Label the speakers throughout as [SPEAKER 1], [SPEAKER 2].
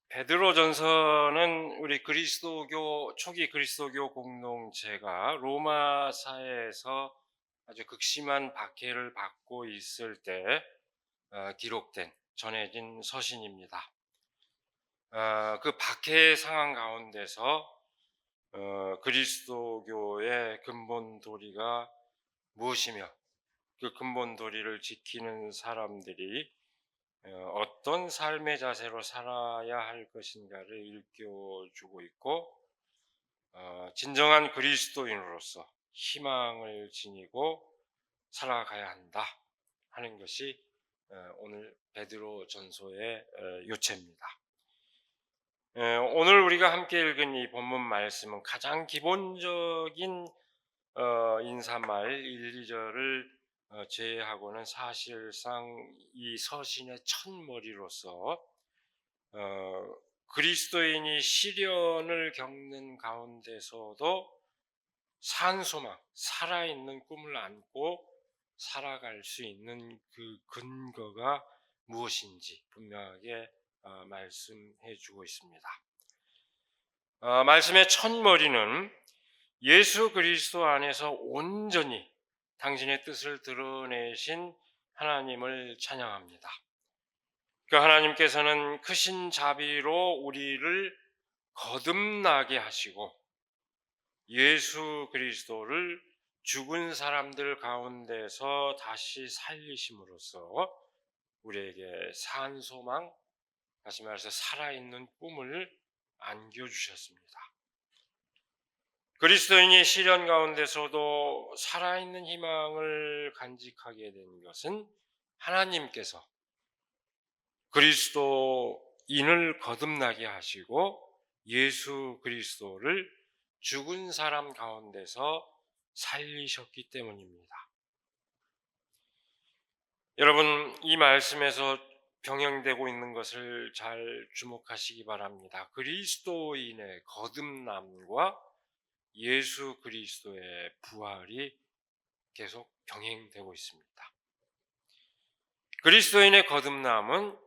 [SPEAKER 1] 베드로전서는 우리 그리스도교 초기 그리스도교 공동체가 로마 사회에서 아주 극심한 박해를 받고 있을 때 기록된 전해진 서신입니다. 그 박해 상황 가운데서 그리스도교의 근본 도리가 무엇이며 그 근본 도리를 지키는 사람들이 어떤 삶의 자세로 살아야 할 것인가를 일깨워주고 있고, 진정한 그리스도인으로서 희망을 지니고 살아가야 한다 하는 것이 오늘 베드로 전서의 요체입니다. 오늘 우리가 함께 읽은 이 본문 말씀은 가장 기본적인 인사말 1, 2절을 제외하고는 사실상 이 서신의 첫머리로서 그리스도인이 시련을 겪는 가운데서도 산소망, 살아있는 꿈을 안고 살아갈 수 있는 그 근거가 무엇인지 분명하게 말씀해 주고 있습니다. 말씀의 첫머리는 예수 그리스도 안에서 온전히 당신의 뜻을 드러내신 하나님을 찬양합니다. 그 하나님께서는 크신 자비로 우리를 거듭나게 하시고 예수 그리스도를 죽은 사람들 가운데서 다시 살리심으로써 우리에게 산소망, 다시 말해서 살아있는 꿈을 안겨주셨습니다. 그리스도인이 시련 가운데서도 살아있는 희망을 간직하게 된 것은 하나님께서 그리스도인을 거듭나게 하시고 예수 그리스도를 죽은 사람 가운데서 살리셨기 때문입니다. 여러분, 이 말씀에서 병행되고 있는 것을 잘 주목하시기 바랍니다. 그리스도인의 거듭남과 예수 그리스도의 부활이 계속 병행되고 있습니다. 그리스도인의 거듭남은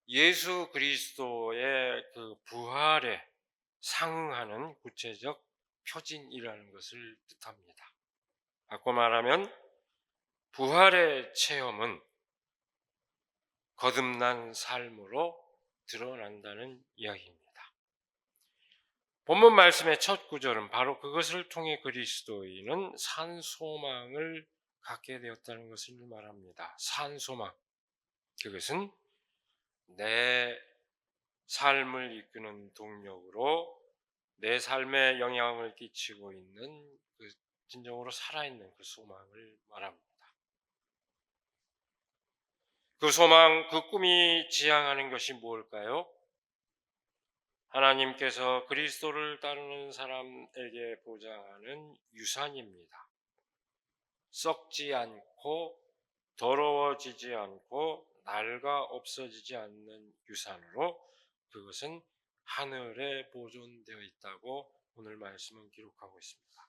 [SPEAKER 1] 예수 그리스도의 그 부활에 상응하는 구체적 표징이라는 것을 뜻합니다. 바꿔 말하면 부활의 체험은 거듭난 삶으로 드러난다는 이야기입니다. 본문 말씀의 첫 구절은 바로 그것을 통해 그리스도인은 산 소망을 갖게 되었다는 것을 말합니다. 산 소망. 그것은 내 삶을 이끄는 동력으로 내 삶에 영향을 끼치고 있는 그 진정으로 살아있는 그 소망을 말합니다. 그 소망, 그 꿈이 지향하는 것이 무엇일까요? 하나님께서 그리스도를 따르는 사람에게 보장하는 유산입니다. 썩지 않고 더러워지지 않고 낡아 없어지지 않는 유산으로 그것은 하늘에 보존되어 있다고 오늘 말씀은 기록하고 있습니다.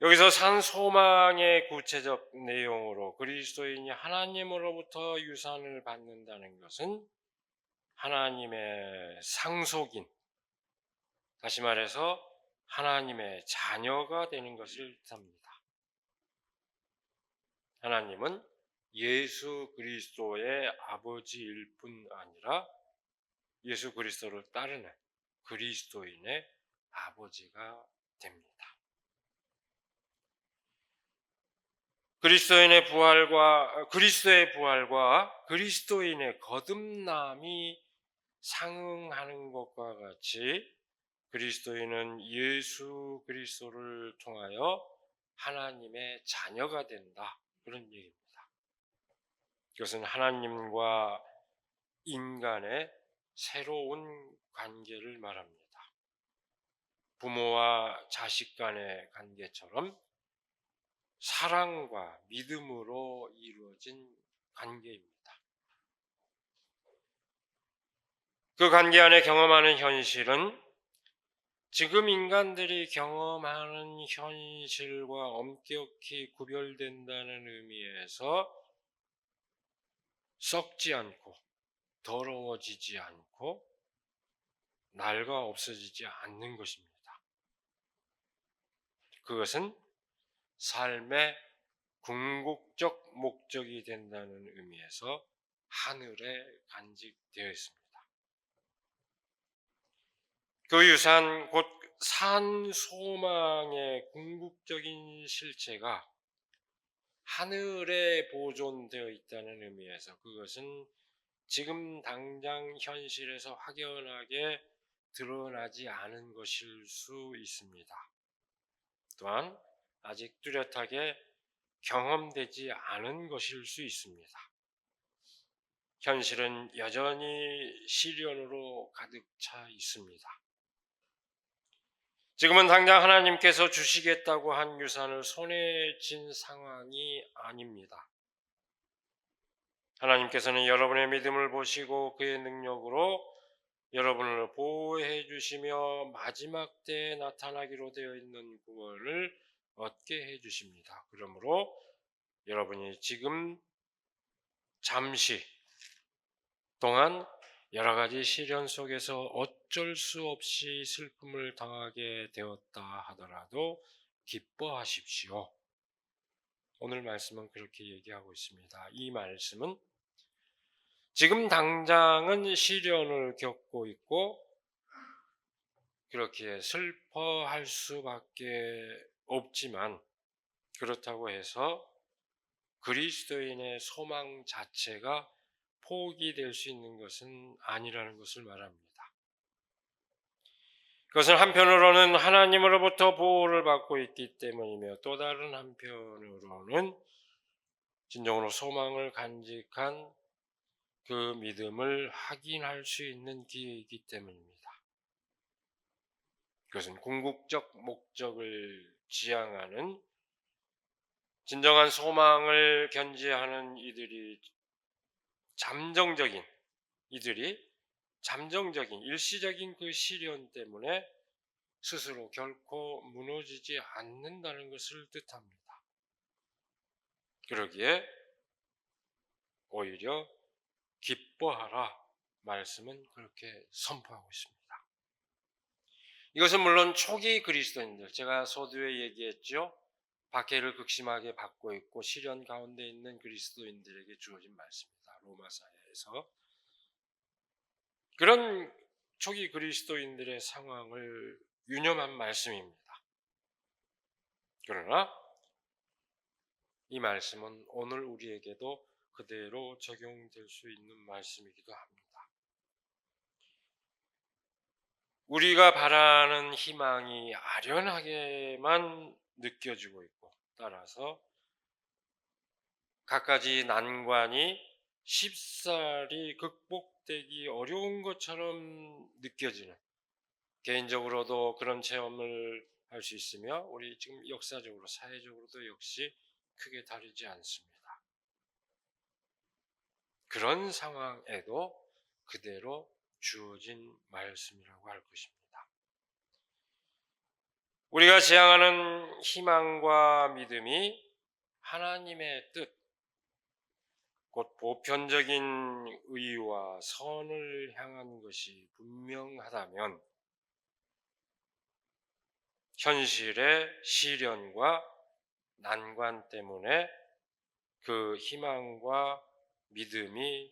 [SPEAKER 1] 여기서 산 소망의 구체적 내용으로 그리스도인이 하나님으로부터 유산을 받는다는 것은 하나님의 상속인, 다시 말해서 하나님의 자녀가 되는 것을 뜻합니다. 하나님은 예수 그리스도의 아버지일 뿐 아니라 예수 그리스도를 따르는 그리스도인의 아버지가 됩니다. 그리스도의 부활과 그리스도인의 거듭남이 상응하는 것과 같이 그리스도인은 예수 그리스도를 통하여 하나님의 자녀가 된다. 그런 얘기입니다. 이것은 하나님과 인간의 새로운 관계를 말합니다. 부모와 자식 간의 관계처럼 사랑과 믿음으로 이루어진 관계입니다. 그 관계 안에 경험하는 현실은 지금 인간들이 경험하는 현실과 엄격히 구별된다는 의미에서 썩지 않고 더러워지지 않고 낡아 없어지지 않는 것입니다. 그것은 삶의 궁극적 목적이 된다는 의미에서 하늘에 간직되어 있습니다. 그 유산 곧 산 소망의 궁극적인 실체가 하늘에 보존되어 있다는 의미에서 그것은 지금 당장 현실에서 확연하게 드러나지 않은 것일 수 있습니다. 또한 아직 뚜렷하게 경험되지 않은 것일 수 있습니다. 현실은 여전히 시련으로 가득 차 있습니다. 지금은 당장 하나님께서 주시겠다고 한 유산을 손에 쥔 상황이 아닙니다. 하나님께서는 여러분의 믿음을 보시고 그의 능력으로 여러분을 보호해 주시며 마지막 때에 나타나기로 되어 있는 구원을 얻게 해 주십니다. 그러므로 여러분이 지금 잠시 동안 여러 가지 시련 속에서 어쩔 수 없이 슬픔을 당하게 되었다 하더라도 기뻐하십시오. 오늘 말씀은 그렇게 얘기하고 있습니다. 이 말씀은 지금 당장은 시련을 겪고 있고 그렇게 슬퍼할 수밖에 없지만 그렇다고 해서 그리스도인의 소망 자체가 포기될 수 있는 것은 아니라는 것을 말합니다. 그것은 한편으로는 하나님으로부터 보호를 받고 있기 때문이며 또 다른 한편으로는 진정으로 소망을 간직한 그 믿음을 확인할 수 있는 기회이기 때문입니다. 그것은 궁극적 목적을 지향하는 진정한 소망을 견지하는 잠정적인 일시적인 그 시련 때문에 스스로 결코 무너지지 않는다는 것을 뜻합니다. 그러기에 오히려 기뻐하라 말씀은 그렇게 선포하고 있습니다. 이것은 물론 초기 그리스도인들, 제가 서두에 얘기했죠. 박해를 극심하게 받고 있고 시련 가운데 있는 그리스도인들에게 주어진 말씀입니다. 로마서에서 그런 초기 그리스도인들의 상황을 유념한 말씀입니다. 그러나 이 말씀은 오늘 우리에게도 그대로 적용될 수 있는 말씀이기도 합니다. 우리가 바라는 희망이 아련하게만 느껴지고 있고 따라서 갖가지 난관이 쉽사리 극복되기 어려운 것처럼 느껴지는 개인적으로도 그런 체험을 할 수 있으며 우리 지금 역사적으로 사회적으로도 역시 크게 다르지 않습니다. 그런 상황에도 그대로 주어진 말씀이라고 할 것입니다. 우리가 지향하는 희망과 믿음이 하나님의 뜻, 곧 보편적인 의와 선을 향한 것이 분명하다면 현실의 시련과 난관 때문에 그 희망과 믿음이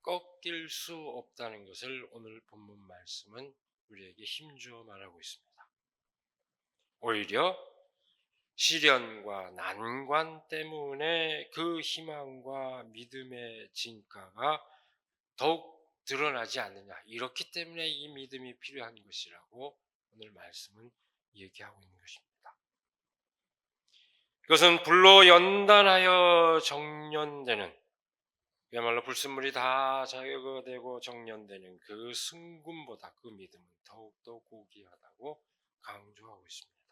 [SPEAKER 1] 꺾일 수 없다는 것을 오늘 본문 말씀은 우리에게 힘주어 말하고 있습니다. 오히려 시련과 난관 때문에 그 희망과 믿음의 진가가 더욱 드러나지 않느냐. 이렇기 때문에 이 믿음이 필요한 것이라고 오늘 말씀은 얘기하고 있는 것입니다. 그것은 불로 연단하여 정련되는 그야말로 불순물이 다 제거되고 정련되는 그 승금보다 그 믿음은 더욱더 고귀하다고 강조하고 있습니다.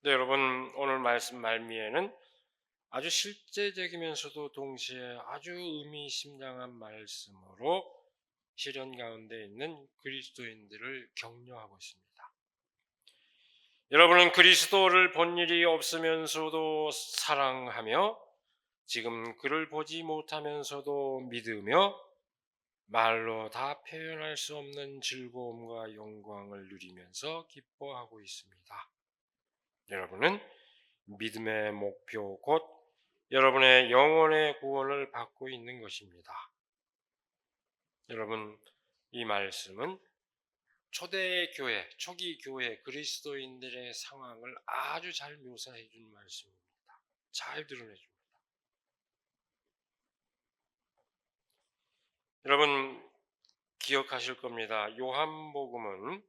[SPEAKER 1] 네, 여러분 오늘 말씀 말미에는 아주 실제적이면서도 동시에 아주 의미심장한 말씀으로 시련 가운데 있는 그리스도인들을 격려하고 있습니다. 여러분은 그리스도를 본 일이 없으면서도 사랑하며 지금 그를 보지 못하면서도 믿으며 말로 다 표현할 수 없는 즐거움과 영광을 누리면서 기뻐하고 있습니다. 여러분은 믿음의 목표 곧 여러분의 영혼의 구원을 받고 있는 것입니다. 여러분, 이 말씀은 초대 교회, 초기 교회 그리스도인들의 상황을 아주 잘 묘사해 준 말씀입니다. 잘 드러내 줍니다. 여러분 기억하실 겁니다. 요한복음은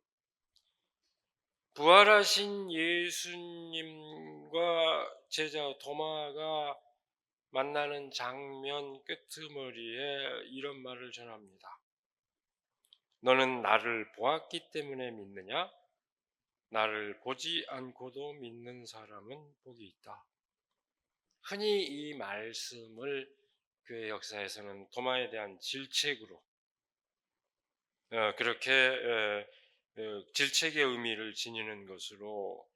[SPEAKER 1] 부활하신 예수님과 제자 도마가 만나는 장면 끄트머리에 이런 말을 전합니다. 너는 나를 보았기 때문에 믿느냐? 나를 보지 않고도 믿는 사람은 복이 있다. 흔히 이 말씀을 교회 역사에서는 도마에 대한 질책으로 그렇게 질책의 의미를 지니는 것으로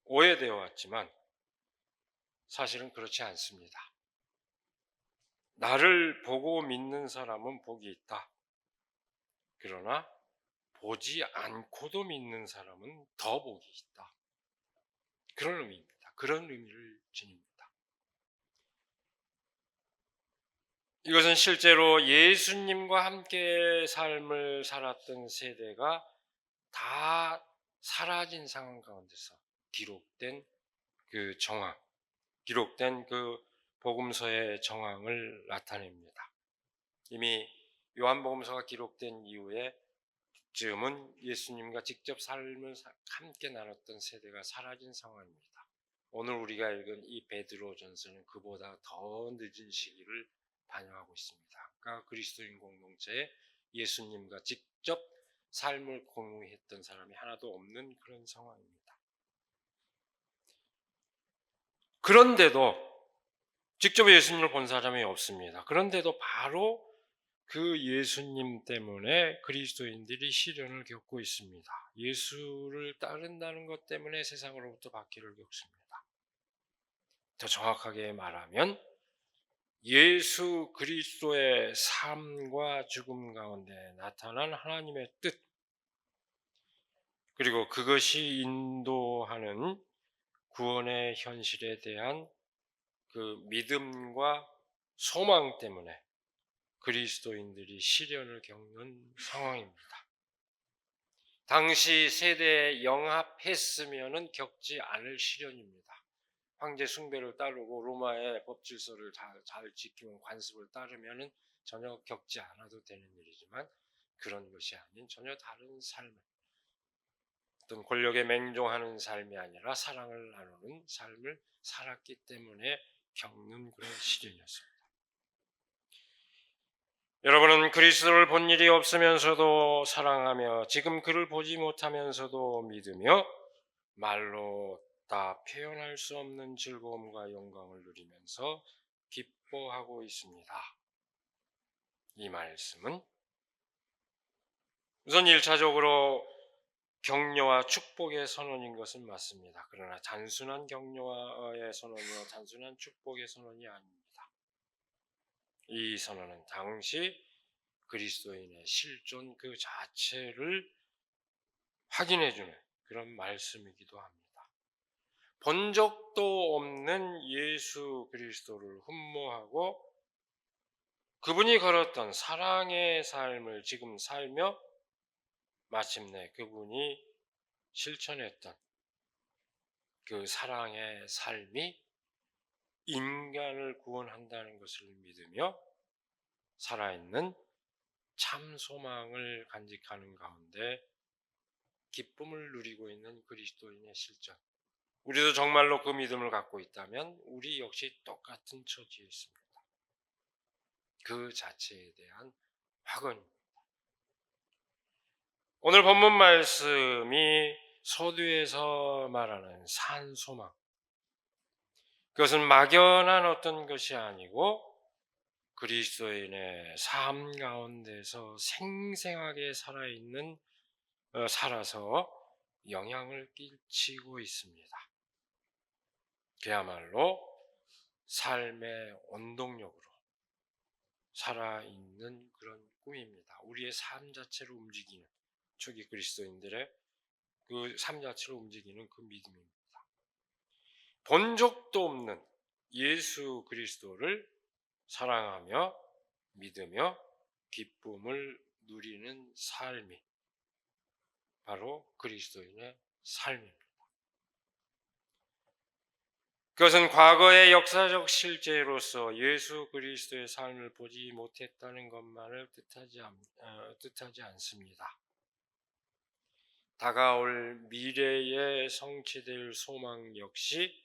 [SPEAKER 1] 오해되어 왔지만 사실은 그렇지 않습니다. 나를 보고 믿는 사람은 복이 있다. 그러나 보지 않고도 믿는 사람은 더 복이 있다. 그런 의미입니다. 그런 의미를 지닙니다. 이것은 실제로 예수님과 함께 삶을 살았던 세대가 다 사라진 상황 가운데서 기록된 그 정황, 기록된 그 복음서의 정황을 나타냅니다. 이미 요한복음서가 기록된 이후에 즈음은 예수님과 직접 삶을 함께 나눴던 세대가 사라진 상황입니다. 오늘 우리가 읽은 이 베드로전서는 그보다 더 늦은 시기를 반영하고 있습니다. 그러니까 그리스도인 공동체에 예수님과 직접 삶을 공유했던 사람이 하나도 없는 그런 상황입니다. 그런데도 직접 예수님을 본 사람이 없습니다. 그런데도 바로 그 예수님 때문에 그리스도인들이 시련을 겪고 있습니다. 예수를 따른다는 것 때문에 세상으로부터 박해를 겪습니다. 더 정확하게 말하면 예수 그리스도의 삶과 죽음 가운데 나타난 하나님의 뜻, 그리고 그것이 인도하는 구원의 현실에 대한 그 믿음과 소망 때문에 그리스도인들이 시련을 겪는 상황입니다. 당시 세대에 영합했으면 겪지 않을 시련입니다. 황제 숭배를 따르고 로마의 법질서를 잘 지키는 관습을 따르면 전혀 겪지 않아도 되는 일이지만 그런 것이 아닌 전혀 다른 삶을, 어떤 권력에 맹종하는 삶이 아니라 사랑을 나누는 삶을 살았기 때문에 겪는 그런 시련이었습니다. 여러분은 그리스도를 본 일이 없으면서도 사랑하며 지금 그를 보지 못하면서도 믿으며 말로 다 표현할 수 없는 즐거움과 영광을 누리면서 기뻐하고 있습니다. 이 말씀은 우선 1차적으로 격려와 축복의 선언인 것은 맞습니다. 그러나 단순한 격려의 선언이나 단순한 축복의 선언이 아닙니다. 이 선언은 당시 그리스도인의 실존 그 자체를 확인해주는 그런 말씀이기도 합니다. 본 적도 없는 예수 그리스도를 흠모하고 그분이 걸었던 사랑의 삶을 지금 살며 마침내 그분이 실천했던 그 사랑의 삶이 인간을 구원한다는 것을 믿으며 살아있는 참 소망을 간직하는 가운데 기쁨을 누리고 있는 그리스도인의 실전. 우리도 정말로 그 믿음을 갖고 있다면 우리 역시 똑같은 처지에 있습니다. 그 자체에 대한 확언입니다. 오늘 본문 말씀이 서두에서 말하는 산소망, 그것은 막연한 어떤 것이 아니고 그리스도인의 삶 가운데서 생생하게 살아있는 살아서 영향을 끼치고 있습니다. 그야말로 삶의 원동력으로 살아있는 그런 꿈입니다. 우리의 삶 자체로 움직이는 초기 그리스도인들의 그 삶 자체로 움직이는 그 믿음입니다. 본 적도 없는 예수 그리스도를 사랑하며 믿으며 기쁨을 누리는 삶이 바로 그리스도인의 삶입니다. 그것은 과거의 역사적 실제로서 예수 그리스도의 삶을 보지 못했다는 것만을 뜻하지 않습니다. 다가올 미래에 성취될 소망 역시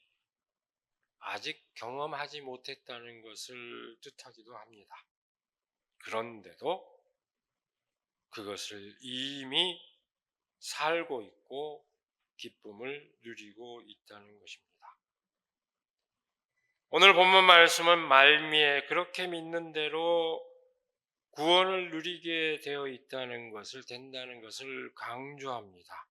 [SPEAKER 1] 아직 경험하지 못했다는 것을 뜻하기도 합니다. 그런데도 그것을 이미 살고 있고 기쁨을 누리고 있다는 것입니다. 오늘 본문 말씀은 말미에 그렇게 믿는 대로 구원을 누리게 되어 있다는 것을 된다는 것을 강조합니다.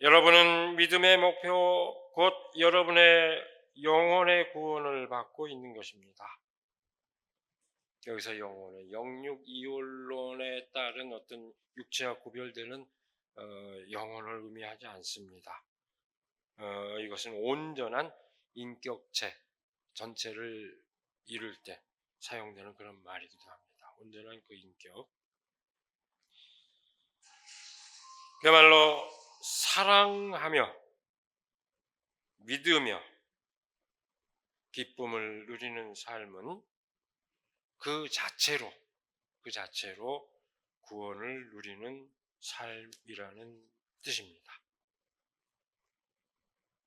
[SPEAKER 1] 여러분은 믿음의 목표 곧 여러분의 영혼의 구원을 받고 있는 것입니다. 여기서 영혼은 영육 이혼론에 따른 어떤 육체와 구별되는 영혼을 의미하지 않습니다. 이것은 온전한 인격체 전체를 이룰 때 사용되는 그런 말이기도 합니다. 온전한 그 인격. 그야말로 사랑하며 믿으며 기쁨을 누리는 삶은 그 자체로 구원을 누리는 삶이라는 뜻입니다.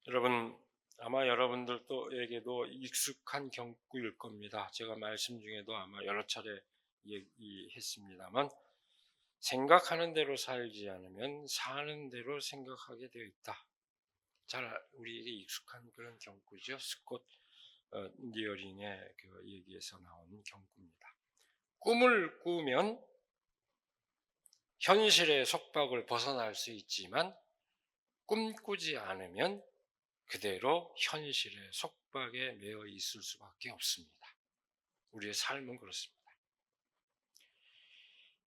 [SPEAKER 1] 여러분, 아마 여러분들에게도 익숙한 경구일 겁니다. 제가 말씀 중에도 아마 여러 차례 얘기했습니다만 생각하는 대로 살지 않으면 사는 대로 생각하게 되어 있다. 잘 우리에게 익숙한 그런 경구죠. 스콧 니어링의 그 얘기에서 나오는 경구입니다. 꿈을 꾸면 현실의 속박을 벗어날 수 있지만 꿈꾸지 않으면 그대로 현실의 속박에 매여 있을 수밖에 없습니다. 우리의 삶은 그렇습니다.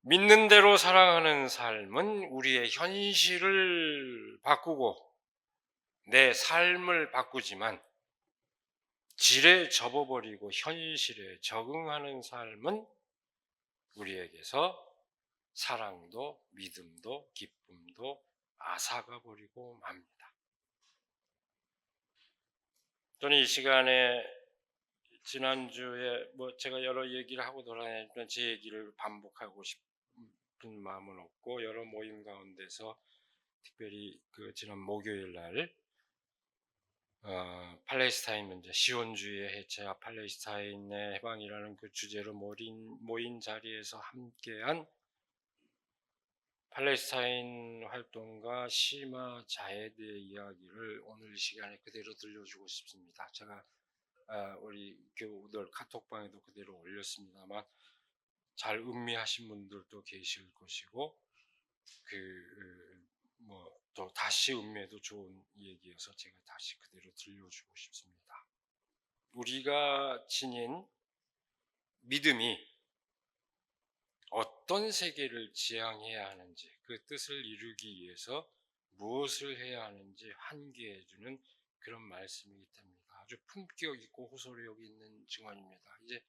[SPEAKER 1] 믿는 대로 살아가는 삶은 우리의 현실을 바꾸고 내 삶을 바꾸지만 질에 접어버리고 현실에 적응하는 삶은 우리에게서 사랑도 믿음도 기쁨도 앗아가 버리고 맙니다. 저는 이 시간에 지난주에 제가 여러 얘기를 하고 돌아다니지만 제 얘기를 반복하고 싶은 마음은 없고 여러 모임 가운데서 특별히 그 지난 목요일 날 팔레스타인 문제, 시온주의 해체와 팔레스타인의 해방이라는 그 주제로 모인 자리에서 함께한 팔레스타인 활동가 시마 자헤드의 이야기를 오늘 이 시간에 그대로 들려주고 싶습니다. 제가 우리 교우들 카톡방에도 그대로 올렸습니다만 잘 음미하신 분들도 계실 것이고 또 다시 음미해도 좋은 얘기여서 제가 다시 그대로 들려주고 싶습니다. 우리가 지닌 믿음이 어떤 세계를 지향해야 하는지 그 뜻을 이루기 위해서 무엇을 해야 하는지 환기해주는 그런 말씀이기 때문에 아주 품격 있고 호소력 있는 증언입니다. 이제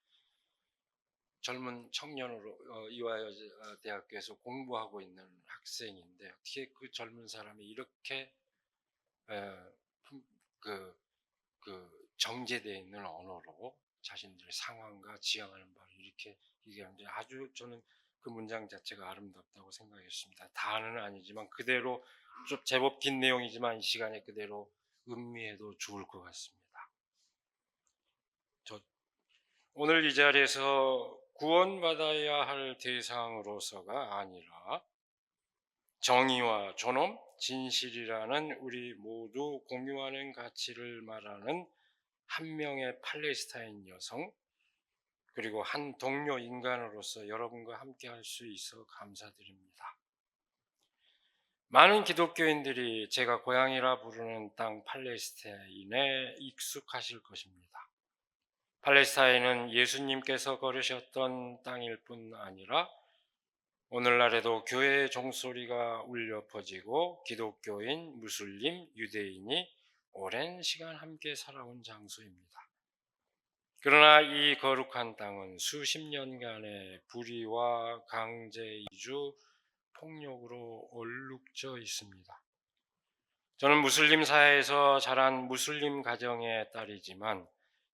[SPEAKER 1] 젊은 청년으로 이화여자 대학교에서 공부하고 있는 학생인데 어떻게 그 젊은 사람이 이렇게 정제되어 있는 언어로 자신들의 상황과 지향하는 바를 이렇게 얘기하는데 아주 저는 그 문장 자체가 아름답다고 생각했습니다. 다는 아니지만 그대로 좀 제법 긴 내용이지만 이 시간에 그대로 음미해도 좋을 것 같습니다. 오늘 이 자리에서 구원받아야 할 대상으로서가 아니라 정의와 존엄, 진실이라는 우리 모두 공유하는 가치를 말하는 한 명의 팔레스타인 여성 그리고 한 동료 인간으로서 여러분과 함께 할 수 있어 감사드립니다. 많은 기독교인들이 제가 고향이라 부르는 땅 팔레스타인에 익숙하실 것입니다. 팔레스타인은 예수님께서 걸으셨던 땅일 뿐 아니라 오늘날에도 교회의 종소리가 울려 퍼지고 기독교인, 무슬림, 유대인이 오랜 시간 함께 살아온 장소입니다. 그러나 이 거룩한 땅은 수십 년간의 불의와 강제 이주, 폭력으로 얼룩져 있습니다. 저는 무슬림 사회에서 자란 무슬림 가정의 딸이지만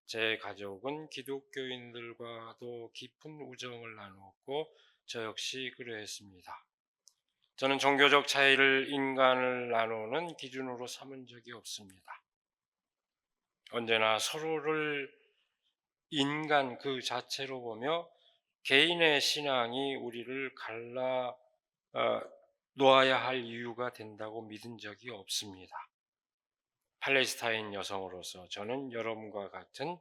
[SPEAKER 1] 제 가족은 기독교인들과도 깊은 우정을 나누었고 저 역시 그러했습니다. 저는 종교적 차이를 인간을 나누는 기준으로 삼은 적이 없습니다. 언제나 서로를 인간 그 자체로 보며 개인의 신앙이 우리를 갈라 놓아야 할 이유가 된다고 믿은 적이 없습니다. 팔레스타인 여성으로서 저는 여러분과 같은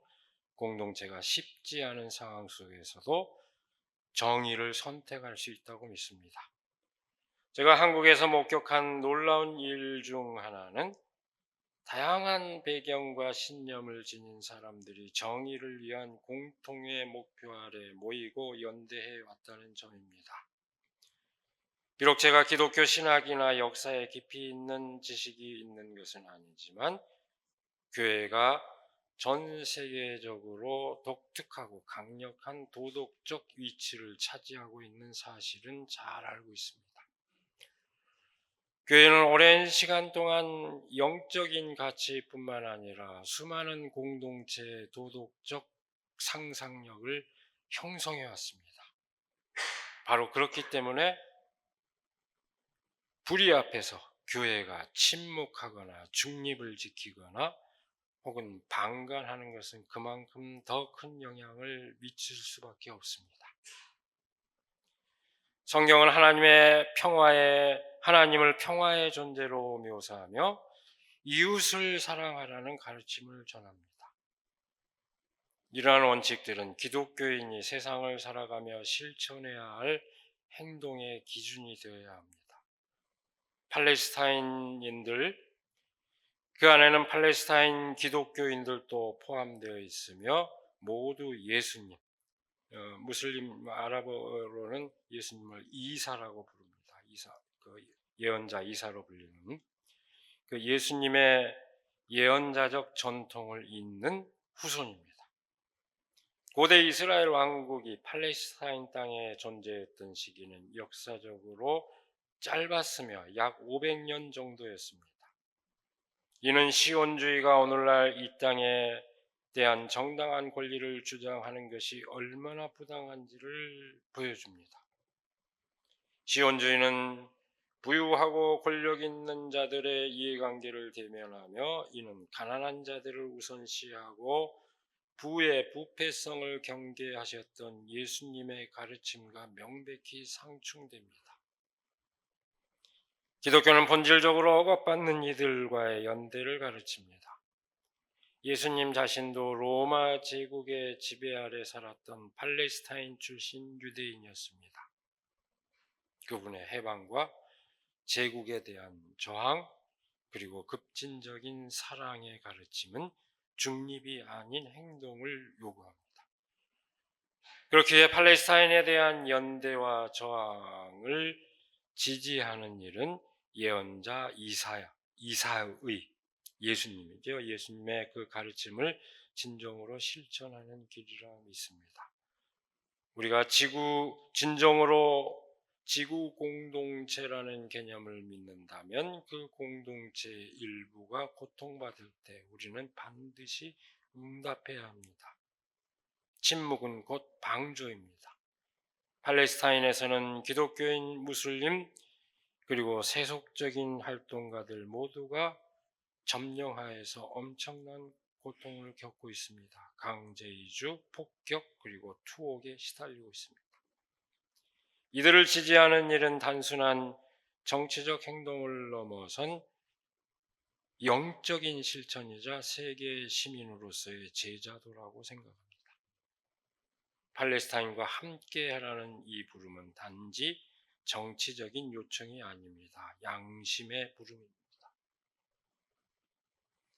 [SPEAKER 1] 공동체가 쉽지 않은 상황 속에서도 정의를 선택할 수 있다고 믿습니다. 제가 한국에서 목격한 놀라운 일 중 하나는 다양한 배경과 신념을 지닌 사람들이 정의를 위한 공통의 목표 아래 모이고 연대해 왔다는 점입니다. 비록 제가 기독교 신학이나 역사에 깊이 있는 지식이 있는 것은 아니지만 교회가 전 세계적으로 독특하고 강력한 도덕적 위치를 차지하고 있는 사실은 잘 알고 있습니다. 교회는 오랜 시간 동안 영적인 가치뿐만 아니라 수많은 공동체의 도덕적 상상력을 형성해 왔습니다. 바로 그렇기 때문에 불의 앞에서 교회가 침묵하거나 중립을 지키거나 혹은 방관하는 것은 그만큼 더 큰 영향을 미칠 수밖에 없습니다. 성경은 하나님을 평화의 존재로 묘사하며 이웃을 사랑하라는 가르침을 전합니다. 이러한 원칙들은 기독교인이 세상을 살아가며 실천해야 할 행동의 기준이 되어야 합니다. 팔레스타인인들, 그 안에는 팔레스타인 기독교인들도 포함되어 있으며 모두 예수님, 무슬림 아랍어로는 예수님을 이사라고 부릅니다. 그 예언자 이사로 불리는 그 예수님의 예언자적 전통을 잇는 후손입니다. 고대 이스라엘 왕국이 팔레스타인 땅에 존재했던 시기는 역사적으로 짧았으며 약 500년 정도였습니다. 이는 시온주의가 오늘날 이 땅에 대한 정당한 권리를 주장하는 것이 얼마나 부당한지를 보여줍니다. 시온주의는 부유하고 권력 있는 자들의 이해관계를 대면하며 이는 가난한 자들을 우선시하고 부의 부패성을 경계하셨던 예수님의 가르침과 명백히 상충됩니다. 기독교는 본질적으로 억압받는 이들과의 연대를 가르칩니다. 예수님 자신도 로마 제국의 지배 아래 살았던 팔레스타인 출신 유대인이었습니다. 그분의 해방과 제국에 대한 저항 그리고 급진적인 사랑의 가르침은 중립이 아닌 행동을 요구합니다. 그렇기에 팔레스타인에 대한 연대와 저항을 지지하는 일은 예언자 이사의 예수님이죠. 예수님의 그 가르침을 진정으로 실천하는 길이라 믿습니다. 우리가 진정으로 지구 공동체라는 개념을 믿는다면 그 공동체의 일부가 고통받을 때 우리는 반드시 응답해야 합니다. 침묵은 곧 방조입니다. 팔레스타인에서는 기독교인, 무슬림, 그리고 세속적인 활동가들 모두가 점령하에서 엄청난 고통을 겪고 있습니다. 강제 이주, 폭격, 그리고 투옥에 시달리고 있습니다. 이들을 지지하는 일은 단순한 정치적 행동을 넘어선 영적인 실천이자 세계 시민으로서의 제자도라고 생각합니다. 팔레스타인과 함께하라는 이 부름은 단지 정치적인 요청이 아닙니다. 양심의 부름입니다.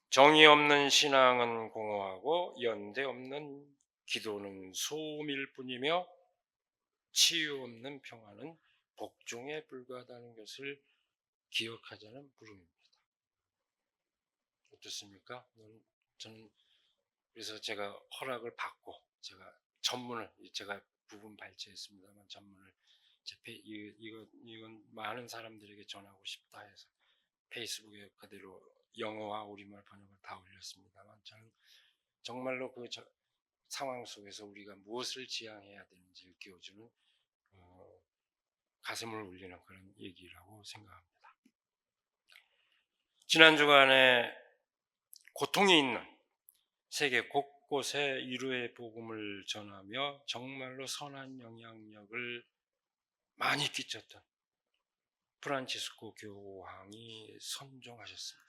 [SPEAKER 1] 정의 없는 신앙은 공허하고 연대 없는 기도는 소음일 뿐이며 치유 없는 평화는 복종에 불과하다는 것을 기억하자는 부름입니다. 어떻습니까? 저는 그래서 제가 허락을 받고 제가 부분 발췌했습니다만 전문을 이건 많은 사람들에게 전하고 싶다 해서 페이스북에 그대로 영어와 우리말 번역을 다 올렸습니다만 저는 정말로 상황 속에서 우리가 무엇을 지향해야 되는지 일깨워주는 가슴을 울리는 그런 얘기라고 생각합니다. 지난 주간에 고통이 있는 세계 곳곳에 위로의 복음을 전하며 정말로 선한 영향력을 많이 끼쳤던 프란치스코 교황이 선종하셨습니다.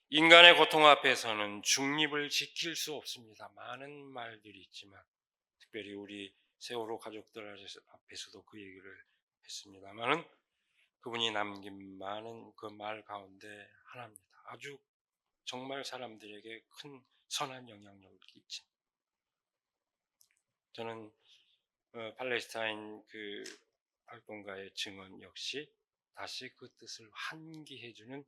[SPEAKER 1] 인간의 고통 앞에서는 중립을 지킬 수 없습니다. 많은 말들이 있지만 특별히 우리 세월호 가족들 앞에서도 그 얘기를 했습니다만은 그분이 남긴 많은 그 말 가운데 하나입니다. 아주 정말 사람들에게 큰 선한 영향력을 끼친. 저는 팔레스타인 그 활동가의 증언 역시 다시 그 뜻을 환기해주는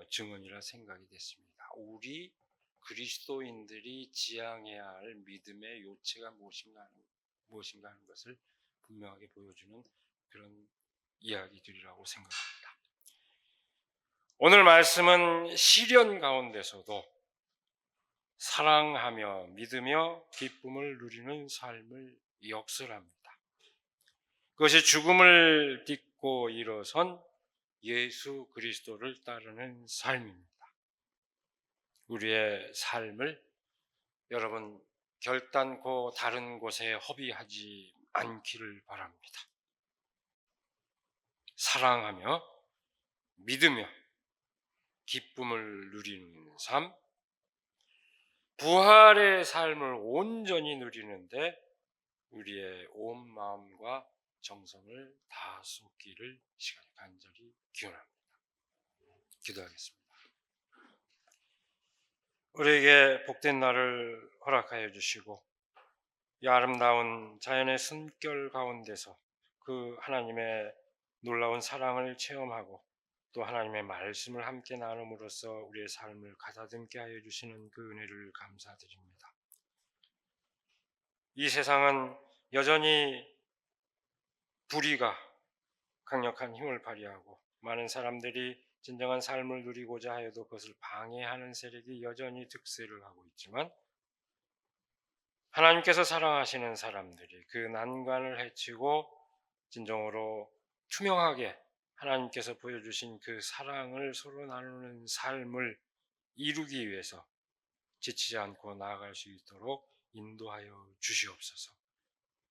[SPEAKER 1] 증언이라 생각이 됐습니다. 우리 그리스도인들이 지향해야 할 믿음의 요체가 무엇인가 하는 것을 분명하게 보여주는 그런 이야기들이라고 생각합니다. 오늘 말씀은 시련 가운데서도 사랑하며 믿으며 기쁨을 누리는 삶을 역설합니다. 그것이 죽음을 딛고 일어선 예수 그리스도를 따르는 삶입니다. 우리의 삶을 여러분 결단코 다른 곳에 허비하지 않기를 바랍니다. 사랑하며 믿으며 기쁨을 누리는 삶, 부활의 삶을 온전히 누리는데 우리의 온 마음과 정성을 다 쏟기를 시간에 간절히 기원합니다. 기도하겠습니다. 우리에게 복된 날을 허락하여 주시고 이 아름다운 자연의 숨결 가운데서 그 하나님의 놀라운 사랑을 체험하고 또 하나님의 말씀을 함께 나눔으로써 우리의 삶을 가다듬게 하여 주시는 그 은혜를 감사드립니다. 이 세상은 여전히 불의가 강력한 힘을 발휘하고 많은 사람들이 진정한 삶을 누리고자 하여도 그것을 방해하는 세력이 여전히 득세를 하고 있지만 하나님께서 사랑하시는 사람들이 그 난관을 헤치고 진정으로 투명하게 하나님께서 보여주신 그 사랑을 서로 나누는 삶을 이루기 위해서 지치지 않고 나아갈 수 있도록 인도하여 주시옵소서.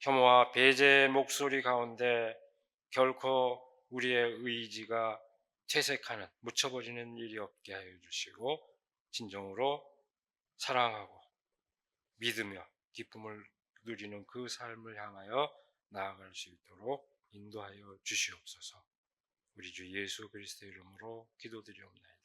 [SPEAKER 1] 혐오와 배제의 목소리 가운데 결코 우리의 의지가 퇴색하는 묻혀버리는 일이 없게 하여 주시고 진정으로 사랑하고 믿으며 기쁨을 누리는 그 삶을 향하여 나아갈 수 있도록 인도하여 주시옵소서. 우리 주 예수 그리스도의 이름으로 기도드리옵나이다.